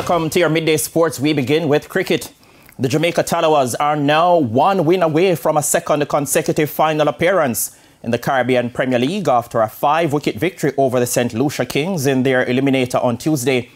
Welcome to your midday sports. We begin with cricket. The Jamaica Tallawahs are now one win away from a second consecutive final appearance in the Caribbean Premier League after a 5-wicket victory over the St. Lucia Kings in their eliminator on Tuesday.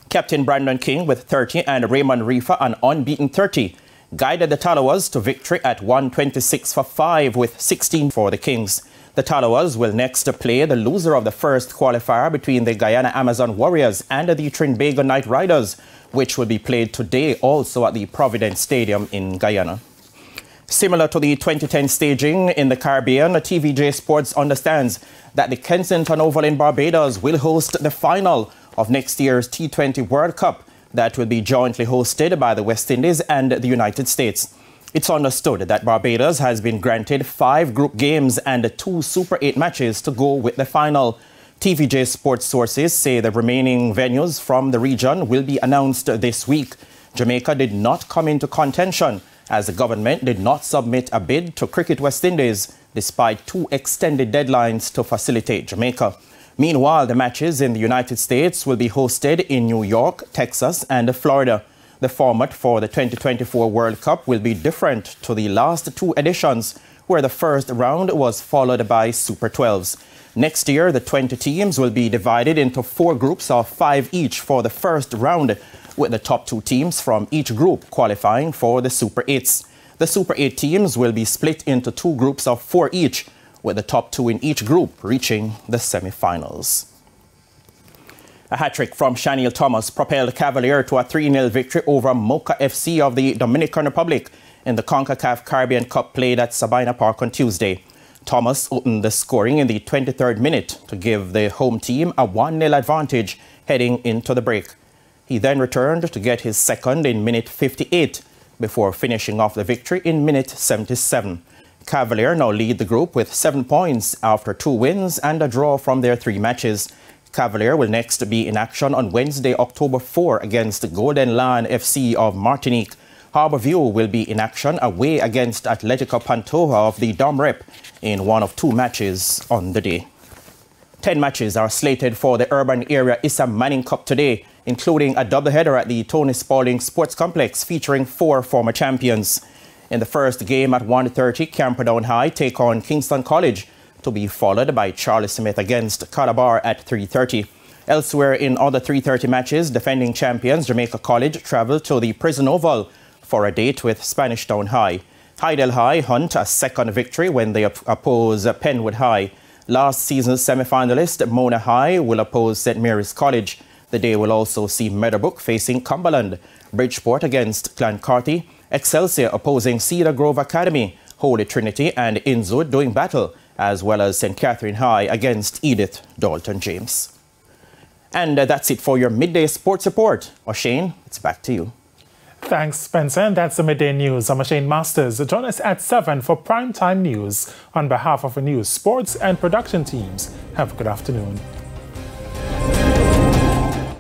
Captain Brandon King with 30 and Raymond Reefer an unbeaten 30 guided the Tallawahs to victory at 126 for 5 with 16 for the Kings. The Tallawahs will next play the loser of the first qualifier between the Guyana Amazon Warriors and the Trinbago Knight Riders, which will be played today also at the Providence Stadium in Guyana. Similar to the 2010 staging in the Caribbean, TVJ Sports understands that the Kensington Oval in Barbados will host the final of next year's T20 World Cup that will be jointly hosted by the West Indies and the United States. It's understood that Barbados has been granted 5 group games and 2 Super 8 matches to go with the final. TVJ Sports sources say the remaining venues from the region will be announced this week. Jamaica did not come into contention as the government did not submit a bid to Cricket West Indies despite 2 extended deadlines to facilitate Jamaica. Meanwhile, the matches in the United States will be hosted in New York, Texas and Florida. The format for the 2024 World Cup will be different to the last 2 editions, where the first round was followed by Super 12s. Next year, the 20 teams will be divided into 4 groups of 5 each for the first round, with the top 2 teams from each group qualifying for the Super 8s. The Super 8 teams will be split into 2 groups of 4 each, with the top 2 in each group reaching the semi-finals. A hat-trick from Shaniel Thomas propelled Cavalier to a 3-0 victory over Mocha FC of the Dominican Republic in the CONCACAF Caribbean Cup played at Sabina Park on Tuesday. Thomas opened the scoring in the 23rd minute to give the home team a 1-0 advantage heading into the break. He then returned to get his second in minute 58 before finishing off the victory in minute 77. Cavalier now lead the group with 7 points after 2 wins and a draw from their 3 matches. Cavalier will next be in action on Wednesday, October 4 against Golden Lion FC of Martinique. Harbourview will be in action away against Atletico Pantoja of the Dom Rep in one of 2 matches on the day. 10 matches are slated for the urban area Issa Manning Cup today, including a doubleheader at the Tony Spalding Sports Complex featuring 4 former champions. In the first game at 1:30, Camperdown High take on Kingston College, to be followed by Charlie Smith against Calabar at 3:30. Elsewhere in other 3:30 matches, defending champions Jamaica College travel to the Prison Oval for a date with Spanish Town High. Hydel High hunt a second victory when they oppose Penwood High. Last season's semi-finalist Mona High will oppose St. Mary's College. The day will also see Meadowbrook facing Cumberland, Bridgeport against Clancarty, Excelsior opposing Cedar Grove Academy, Holy Trinity and Innswood doing battle, as well as St. Catherine High against Edith Dalton James. And that's it for your midday sports report. O'Shane, it's back to you. Thanks, Spencer. And that's the midday news. I'm O'Shane Masters. Join us at 7 for primetime news. On behalf of the news, sports and production teams, have a good afternoon.